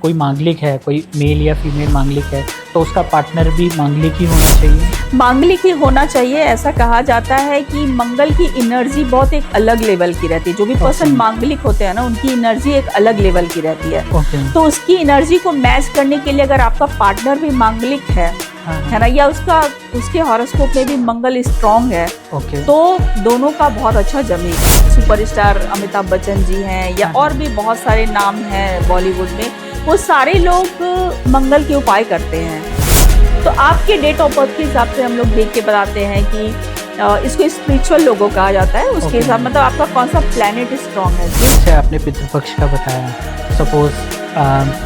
कोई मांगलिक है, कोई मेल या फीमेल मांगलिक है, तो उसका पार्टनर भी मांगलिक ही होना चाहिए? मांगलिक ही होना चाहिए। ऐसा कहा जाता है कि मंगल की एनर्जी बहुत एक अलग लेवल की रहती है। जो भी पर्सन मांगलिक होते हैं ना, उनकी एनर्जी एक अलग लेवल की रहती है। तो उसकी एनर्जी को मैच करने के लिए अगर आपका पार्टनर भी मांगलिक है ना, या उसके हॉरोस्कोप में भी मंगल स्ट्रांग है, तो दोनों का बहुत अच्छा जमेगा। सुपरस्टार अमिताभ बच्चन जी हैं, या और भी बहुत सारे नाम हैं बॉलीवुड में, वो सारे लोग मंगल के उपाय करते हैं। तो आपके डेट ऑफ बर्थ के हिसाब से हम लोग देख के बताते हैं कि इसको स्पिरिचुअल लोगो कहा जाता है। उसके हिसाब मतलब आपका कौन सा प्लैनेट स्ट्रांग है। जैसे आपने पितृपक्ष का बताया, सपोज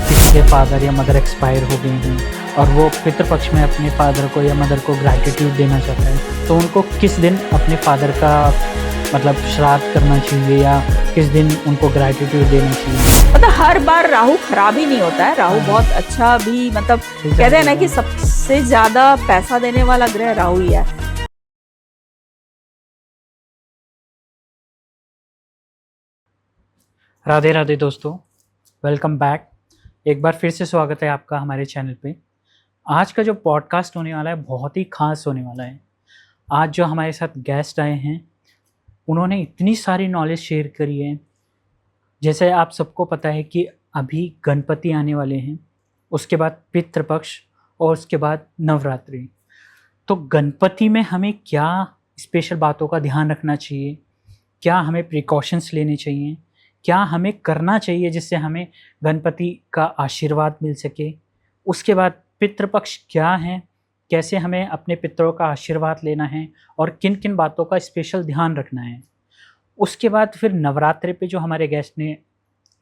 किसी के फादर या मदर एक्सपायर हो गए हैं और वो पितृपक्ष में अपने फादर को या मदर को ग्रैटिट्यूड देना चाहता है, तो उनको किस दिन अपने फादर का मतलब श्राद्ध करना चाहिए या किस दिन उनको ग्रैटिट्यूड देना चाहिए? मतलब हर बार राहु खराब ही नहीं होता है। राहु बहुत अच्छा भी, मतलब कहते हैं ना कि सबसे ज्यादा पैसा देने वाला ग्रह राहु ही है। राधे राधे दोस्तों, वेलकम बैक। एक बार फिर से स्वागत है आपका हमारे चैनल पे। आज का जो पॉडकास्ट होने वाला है बहुत ही खास होने वाला है। आज जो हमारे साथ गेस्ट आए हैं, उन्होंने इतनी सारी नॉलेज शेयर करी है। जैसे आप सबको पता है कि अभी गणपति आने वाले हैं, उसके बाद पितृपक्ष और उसके बाद नवरात्रि। तो गणपति में हमें क्या स्पेशल बातों का ध्यान रखना चाहिए, क्या हमें प्रिकॉशंस लेने चाहिए, क्या हमें करना चाहिए जिससे हमें गणपति का आशीर्वाद मिल सके। उसके बाद पितृपक्ष क्या है, कैसे हमें अपने पितरों का आशीर्वाद लेना है और किन किन बातों का स्पेशल ध्यान रखना है। उसके बाद फिर नवरात्रि पे जो हमारे गेस्ट ने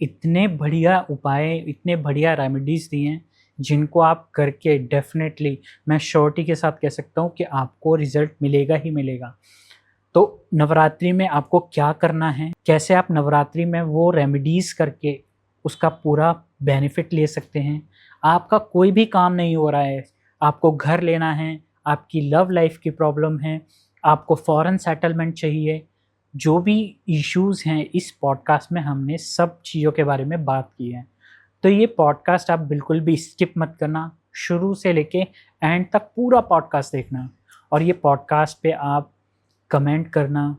इतने बढ़िया उपाय, इतने बढ़िया रेमेडीज़ दिए हैं, जिनको आप करके डेफिनेटली मैं श्योरिटी के साथ कह सकता हूँ कि आपको रिज़ल्ट मिलेगा ही मिलेगा। तो नवरात्रि में आपको क्या करना है, कैसे आप नवरात्रि में वो रेमेडीज़ करके उसका पूरा बेनिफिट ले सकते हैं। आपका कोई भी काम नहीं हो रहा है, आपको घर लेना है, आपकी लव लाइफ की प्रॉब्लम है, आपको फॉरेन सेटलमेंट चाहिए, जो भी इश्यूज़ हैं, इस पॉडकास्ट में हमने सब चीज़ों के बारे में बात की है। तो ये पॉडकास्ट आप बिल्कुल भी स्किप मत करना, शुरू से लेके एंड तक पूरा पॉडकास्ट देखना। और ये पॉडकास्ट पे आप कमेंट करना,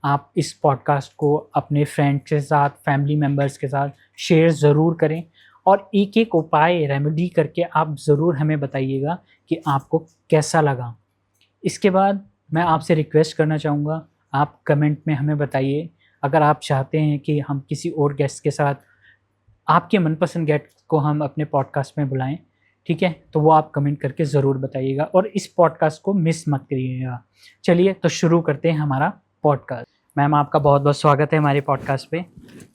आप इस पॉडकास्ट को अपने फ्रेंड्स के साथ, फैमिली मेम्बर्स के साथ शेयर ज़रूर करें और एक एक उपाय रेमेडी करके आप ज़रूर हमें बताइएगा कि आपको कैसा लगा। इसके बाद मैं आपसे रिक्वेस्ट करना चाहूँगा, आप कमेंट में हमें बताइए अगर आप चाहते हैं कि हम किसी और गेस्ट के साथ, आपके मनपसंद गेस्ट को हम अपने पॉडकास्ट में बुलाएं, ठीक है? तो वो आप कमेंट करके ज़रूर बताइएगा और इस पॉडकास्ट को मिस मत करिएगा। चलिए तो शुरू करते हैं हमारा पॉडकास्ट। मैम, आपका बहुत बहुत स्वागत है हमारे पॉडकास्ट पे।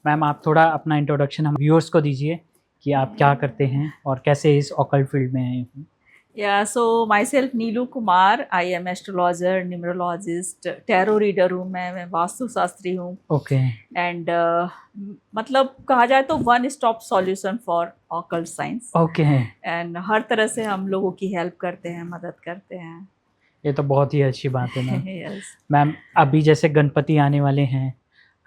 मैम, आप थोड़ा अपना इंट्रोडक्शन हम व्यूअर्स को दीजिए कि आप क्या करते हैं और कैसे इस ऑकल्ट फील्ड में आए हैं। Yeah, so myself Neelu Kumar, I am astrologer, numerologist, tarot reader हूँ मैं वास्तु शास्त्री हूँ। ओके। एंड मतलब कहा जाए तो one stop solution for occult science. Okay. And हर तरह से हम लोगों की हेल्प करते हैं, मदद करते हैं। ये तो बहुत ही अच्छी बात है मैम। Yes. मैम, अभी जैसे गणपति आने वाले हैं,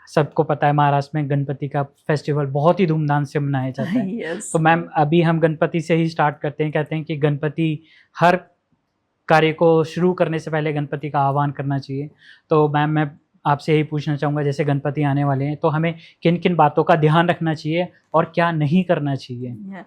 सबको पता है महाराष्ट्र में गणपति का फेस्टिवल बहुत ही धूमधाम से मनाया जाता है। Yes. तो मैम, अभी हम गणपति से ही स्टार्ट करते हैं। कहते हैं कि गणपति हर कार्य को शुरू करने से पहले गणपति का आह्वान करना चाहिए। तो मैम, मैं आपसे यही पूछना चाहूँगा, जैसे गणपति आने वाले हैं तो हमें किन किन बातों का ध्यान रखना चाहिए और क्या नहीं करना चाहिए?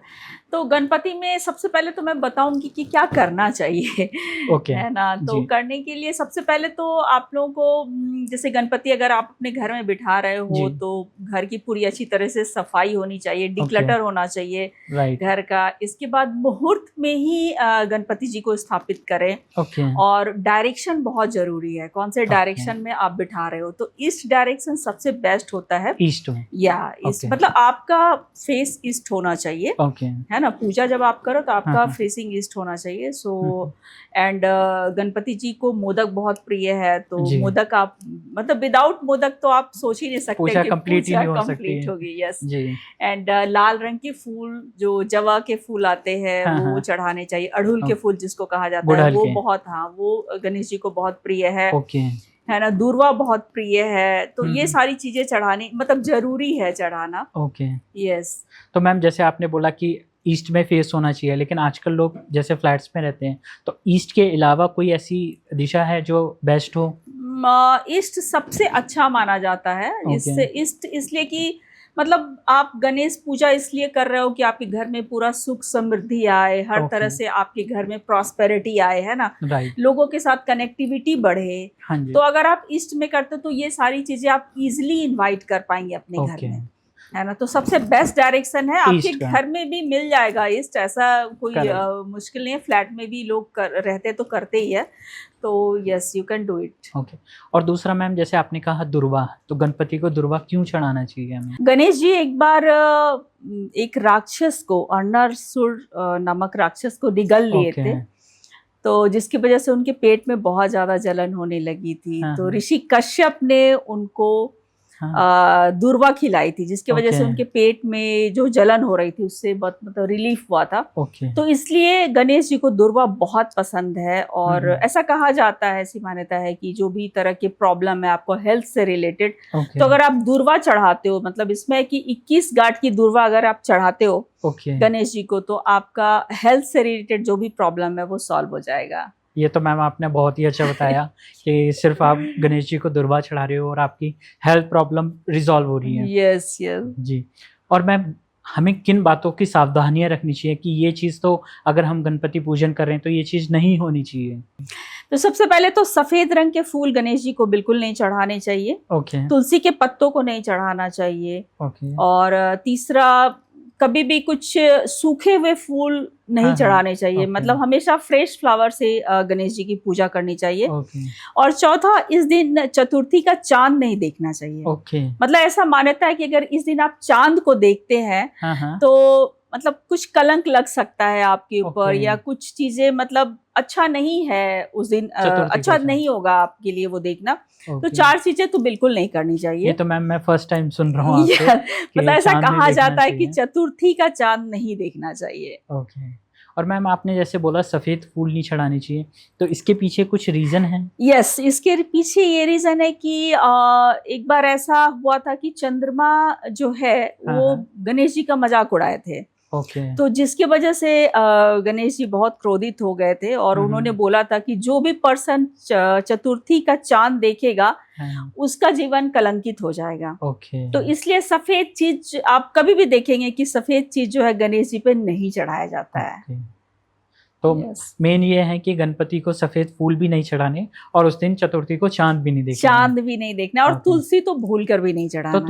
तो गणपति में सबसे पहले तो मैं बताऊंगी कि क्या करना चाहिए। ओके। है ना? तो करने के लिए सबसे पहले तो आप लोगों को, जैसे गणपति अगर आप अपने घर में बिठा रहे हो तो घर की पूरी अच्छी तरह से सफाई होनी चाहिए, डिक्लटर होना चाहिए घर का। इसके बाद मुहूर्त में ही गणपति जी को स्थापित करें। और डायरेक्शन बहुत जरूरी है, कौन से डायरेक्शन में आप बिठा रहे हो। तो ईस्ट डायरेक्शन सबसे बेस्ट होता है। ईस्ट या ईस्ट मतलब आपका फेस ईस्ट होना चाहिए। है ना? पूजा जब आप करो तो आपका फेसिंग ईस्ट होना चाहिए। सो एंड गणपति जी को मोदक बहुत प्रिय है, तो मोदक आप मतलब विदाउट मोदक तो आप सोच ही नहीं सकते पूजा कि कंप्लीट होगी। यस। एंड लाल रंग के फूल, जो जवा के फूल आते हैं वो चढ़ाने चाहिए। अड़हुल के फूल जिसको कहा जाता है, वो बहुत, वो गणेश जी को बहुत प्रिय है ना? दूर्वा बहुत प्रिय है। तो ये सारी चीजें चढ़ाने मतलब जरूरी है चढ़ाना। ओके। यस। तो मैम, जैसे आपने बोला कि ईस्ट में फेस होना चाहिए, लेकिन आजकल लोग जैसे फ्लैट्स में रहते हैं, तो ईस्ट के अलावा कोई ऐसी दिशा है जो बेस्ट हो? ईस्ट सबसे अच्छा माना जाता है। इससे ईस्ट इसलिए कि मतलब आप गणेश पूजा इसलिए कर रहे हो कि आपके घर में पूरा सुख समृद्धि आए, हर तरह से आपके घर में प्रॉस्पेरिटी आए, है ना, लोगों के साथ कनेक्टिविटी बढ़े। तो अगर आप ईस्ट में करते हो तो ये सारी चीजें आप इजिली इनवाइट कर पाएंगे अपने घर में, है ना। तो सबसे बेस्ट डायरेक्शन है, आपके घर में भी मिल जाएगा ईस्ट, ऐसा कोई मुश्किल नहीं है। फ्लैट में भी लोग रहते तो करते ही है, तो yes you can do it. Okay. और दूसरा मैम, जैसे आपने कहा दुर्वा, तो गणपति को दुर्वा क्यों चढ़ाना चाहिए हमें? गणेश जी एक बार एक राक्षस को, अनरसुर नामक राक्षस को निगल लिए थे, तो जिसकी वजह से उनके पेट में बहुत ज्यादा जलन होने लगी थी। तो ऋषि कश्यप ने उनको दुर्वा खिलाई थी, जिसकी वजह से उनके पेट में जो जलन हो रही थी उससे बहुत मतलब रिलीफ हुआ था। तो इसलिए गणेश जी को दुर्वा बहुत पसंद है। और ऐसा कहा जाता है, ऐसी मान्यता है कि जो भी तरह की प्रॉब्लम है आपको हेल्थ से रिलेटेड, तो अगर आप दुर्वा चढ़ाते हो, मतलब इसमें कि 21 गांठ की दुर्वा अगर आप चढ़ाते हो गणेश जी को, तो आपका हेल्थ से रिलेटेड जो भी प्रॉब्लम है वो सॉल्व हो जाएगा। ये तो मैम आपने बहुत ही अच्छा बताया कि सिर्फ आप गणेश जी को दुर्वा चढ़ा रहे हो और आपकी हेल्थ प्रॉब्लम रिजॉल्व हो रही है। यस यस जी। और मैम, हमें किन बातों की सावधानियां रखनी चाहिए कि ये चीज़ तो अगर हम गणपति पूजन कर रहे हैं तो ये चीज़ नहीं होनी चाहिए? तो सबसे पहले तो सफेद रंग के फूल गणेश जी को बिल्कुल नहीं चढ़ाने चाहिए। तुलसी के पत्तों को नहीं चढ़ाना चाहिए। और तीसरा, कभी भी कुछ सूखे हुए फूल नहीं चढ़ाने चाहिए। मतलब हमेशा फ्रेश फ्लावर से गणेश जी की पूजा करनी चाहिए। और चौथा, इस दिन चतुर्थी का चांद नहीं देखना चाहिए। मतलब ऐसा मान्यता है कि अगर इस दिन आप चांद को देखते हैं तो मतलब कुछ कलंक लग सकता है आपके ऊपर, या कुछ चीजें मतलब अच्छा नहीं है उस दिन, अच्छा नहीं होगा आपके लिए वो देखना। तो 4 चीजें तो बिल्कुल नहीं करनी चाहिए। ये तो मैम मैं फर्स्ट टाइम सुन रहा हूँ आपसे। मतलब ऐसा कहा जाता है कि चतुर्थी का चांद नहीं देखना चाहिए। और मैम आपने जैसे बोला सफेद फूल नहीं चढ़ाने चाहिए, तो इसके पीछे कुछ रीजन है? यस, इसके पीछे ये रीजन है कि एक बार ऐसा हुआ था कि चंद्रमा जो है वो गणेश जी का मजाक उड़ाए थे। तो जिसकी वजह से गणेश जी बहुत क्रोधित हो गए थे और उन्होंने बोला था कि जो भी पर्सन चतुर्थी का चांद देखेगा उसका जीवन कलंकित हो जाएगा। तो इसलिए सफेद चीज आप कभी भी देखेंगे कि सफेद चीज जो है गणेश जी पे नहीं चढ़ाया जाता है। तो मेन ये है कि गणपति को सफेद फूल भी नहीं चढ़ाने और उस दिन चतुर्थी को चांद भी नहीं देखना, और तुलसी तो भूल कर भी नहीं चढ़ाना। तो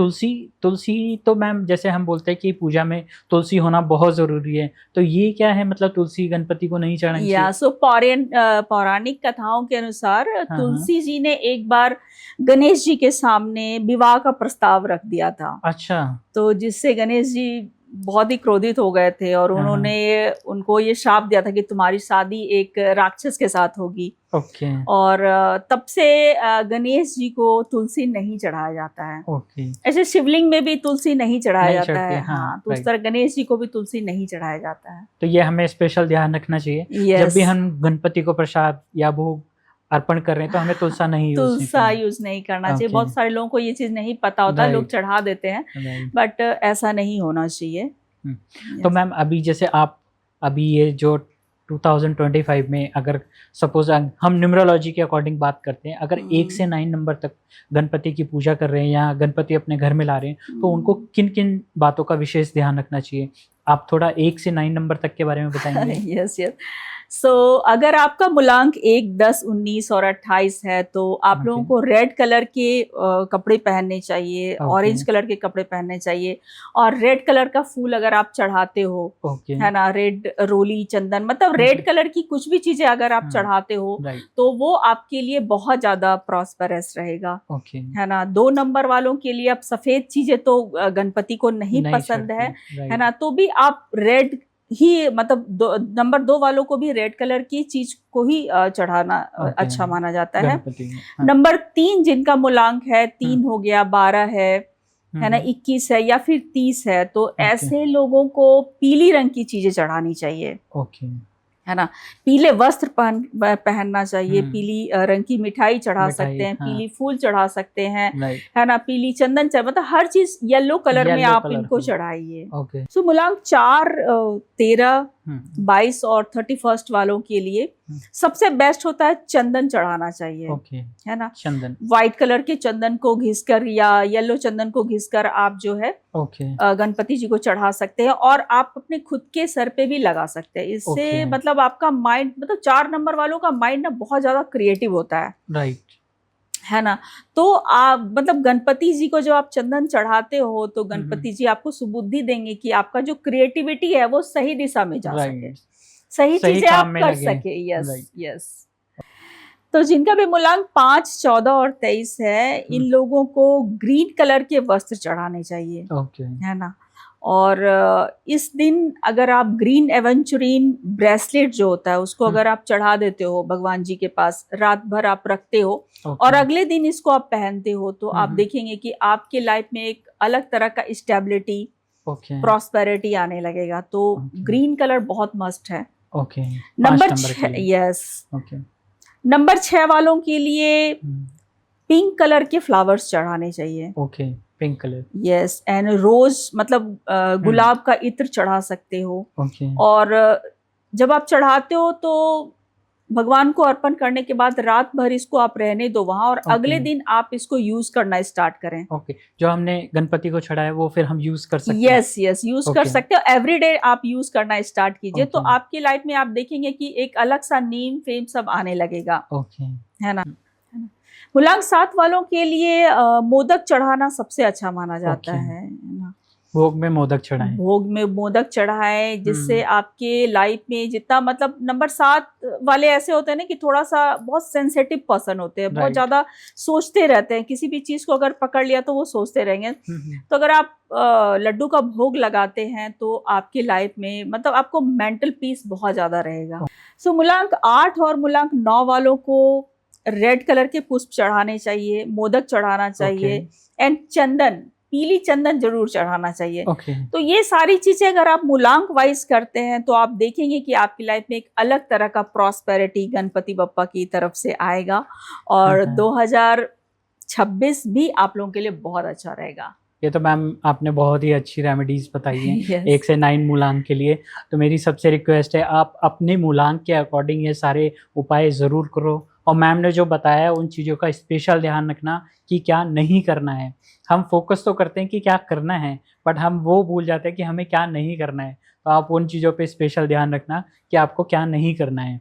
तुलसी तो मैम जैसे हम बोलते हैं कि पूजा में तुलसी होना बहुत जरूरी है, तो ये क्या है, मतलब तुलसी गणपति को नहीं चढ़ानी चाहिए? सो पौराणिक कथाओं के अनुसार तुलसी जी ने एक बार गणेश जी के सामने विवाह का प्रस्ताव रख दिया था। अच्छा। तो जिससे गणेश जी बहुत ही क्रोधित हो गए थे और उन्होंने उनको ये श्राप दिया था कि तुम्हारी शादी एक राक्षस के साथ होगी। और तब से गणेश जी को तुलसी नहीं चढ़ाया जाता है। ऐसे शिवलिंग में भी तुलसी नहीं चढ़ाया जाता है। तो उस तरह गणेश जी को भी तुलसी नहीं चढ़ाया जाता है। तो ये हमें स्पेशल ध्यान रखना चाहिए जब भी हम गणपति को प्रसाद या भोग अर्पण कर रहे हैं तो हमें तुलसा यूज नहीं करना चाहिए। बहुत सारे लोगों को ये चीज नहीं पता होता, लोग चढ़ा देते हैं, बट ऐसा नहीं होना चाहिए। तो मैम अभी जैसे आप अभी ये जो 2025 में अगर सपोज हम न्यूमरोलॉजी के अकॉर्डिंग बात करते हैं, अगर 1 से 9 नंबर तक गणपति की पूजा कर रहे हैं या गणपति अपने घर में ला रहे हैं, तो उनको किन किन बातों का विशेष ध्यान रखना चाहिए? आप थोड़ा 1 से 9 नंबर तक के बारे में बताएंगे? यस। सो अगर आपका मूलांक 1, 10, 19 और 28 है तो आप लोगों को रेड कलर के कपड़े पहनने चाहिए, ऑरेंज कलर के कपड़े पहनने चाहिए, और रेड कलर का फूल अगर आप चढ़ाते हो, है ना, रेड रोली चंदन, मतलब रेड कलर की कुछ भी चीजें अगर आप चढ़ाते हो तो वो आपके लिए बहुत ज्यादा प्रॉस्पेरस रहेगा, है ना। 2 नंबर वालों के लिए अब सफेद चीजें तो गणपति को नहीं पसंद है ना, तो भी आप रेड ही, मतलब नंबर 2 वालों को भी रेड कलर की चीज को ही चढ़ाना अच्छा माना जाता है। नंबर 3 जिनका मूलांक है 3 हो गया, 12 है ना, 21 है या फिर 30 है, तो ऐसे लोगों को पीली रंग की चीजें चढ़ानी चाहिए, है ना। पीले वस्त्र पहनना चाहिए, हम्म। पीली रंग की मिठाई चढ़ा सकते हैं, हाँ। पीली फूल चढ़ा सकते हैं, राइट। है ना। पीली चंदन मतलब हर चीज येलो कलर में येलो आप कलर इनको में। चढ़ाइए। ओके। सो मूलांक 4, 13, हम्म। 22 और 31 वालों के लिए सबसे बेस्ट होता है चंदन चढ़ाना चाहिए। ओके। है ना। चंदन। व्हाइट कलर के चंदन को घिसकर या येलो चंदन को घिसकर आप जो है ओके। गणपति जी को चढ़ा सकते हैं, और आप अपने खुद के सर पे भी लगा सकते हैं। इससे ओके। मतलब आपका माइंड, मतलब 4 नंबर वालों का माइंड ना बहुत ज्यादा क्रिएटिव होता है। राइट। है ना। तो आप मतलब गणपति जी को जो आप चंदन चढ़ाते हो तो गणपति जी आपको सुबुद्धि देंगे कि आपका जो क्रिएटिविटी है वो सही दिशा में जा सके, सही चीजें काम आप में कर लगे। सके। Yes right. यस। तो जिनका भी मूलांक 5, 14 और 23 है, इन लोगों को ग्रीन कलर के वस्त्र चढ़ाने चाहिए। ओके। है ना। और इस दिन अगर आप ग्रीन एवेंचुरीन ब्रेसलेट जो होता है उसको अगर आप चढ़ा देते हो भगवान जी के पास, रात भर आप रखते हो और अगले दिन इसको आप पहनते हो, तो आप देखेंगे कि आपके लाइफ में एक अलग तरह का स्टेबिलिटी, प्रॉस्पेरिटी आने लगेगा। तो ग्रीन कलर बहुत मस्ट है। ओके। नंबर 6, यस, नंबर 6 वालों के लिए पिंक कलर के फ्लावर्स चढ़ाने चाहिए। Okay. Pink colour. Yes, and rose मतलब गुलाब का इत्र चढ़ा सकते हो। और जब आप चढ़ाते हो तो भगवान को अर्पण करने के बाद रात भर इसको आप रहने दो वहां, और अगले दिन आप इसको यूज करना स्टार्ट करें। ओके। जो हमने गणपति को चढ़ाया वो फिर हम यूज कर सकते हैं। यस, यूज कर सकते हो। एवरीडे आप यूज करना स्टार्ट कीजिए, तो आपकी लाइफ में आप देखेंगे कि एक अलग सा नेम फेम सब आने लगेगा। है ना। मूलांक 7 वालों के लिए मोदक चढ़ाना सबसे अच्छा माना जाता है ना। भोग में मोदक चढ़ाएं। भोग में मोदक चढ़ाएं, जिससे आपके लाइफ में जितना मतलब नंबर 7 वाले ऐसे होते हैं ना कि थोड़ा सा बहुत सेंसिटिव पर्सन होते हैं, बहुत ज्यादा सोचते रहते हैं, किसी भी चीज को अगर पकड़ लिया तो वो सोचते रहेंगे। तो अगर आप लड्डू का भोग लगाते हैं तो आपकी लाइफ में मतलब आपको मेंटल पीस बहुत ज्यादा रहेगा। सो मूलांक 8 और मूलांक 9 वालों को रेड कलर के पुष्प चढ़ाने चाहिए, मोदक चढ़ाना चाहिए, एंड चंदन, पीली चंदन जरूर चढ़ाना चाहिए। तो ये सारी चीजें अगर आप मूलांक वाइज करते हैं तो आप देखेंगे कि आपकी लाइफ में एक अलग तरह का प्रॉस्पेरिटी गणपति बप्पा की तरफ से आएगा, और 2026 भी आप लोगों के लिए बहुत अच्छा रहेगा। ये तो मैम आपने बहुत ही अच्छी रेमेडीज बताई हैं 1 से 9 मूलांक के लिए। तो मेरी सबसे रिक्वेस्ट है आप अपने मूलांक के अकॉर्डिंग ये सारे उपाय ज़रूर करो, और मैम ने जो बताया उन चीज़ों का स्पेशल ध्यान रखना कि क्या नहीं करना है। हम फोकस तो करते हैं कि क्या करना है, बट हम वो भूल जाते हैं कि हमें क्या नहीं करना है। तो आप उन चीज़ों पे स्पेशल ध्यान रखना कि आपको क्या नहीं करना है।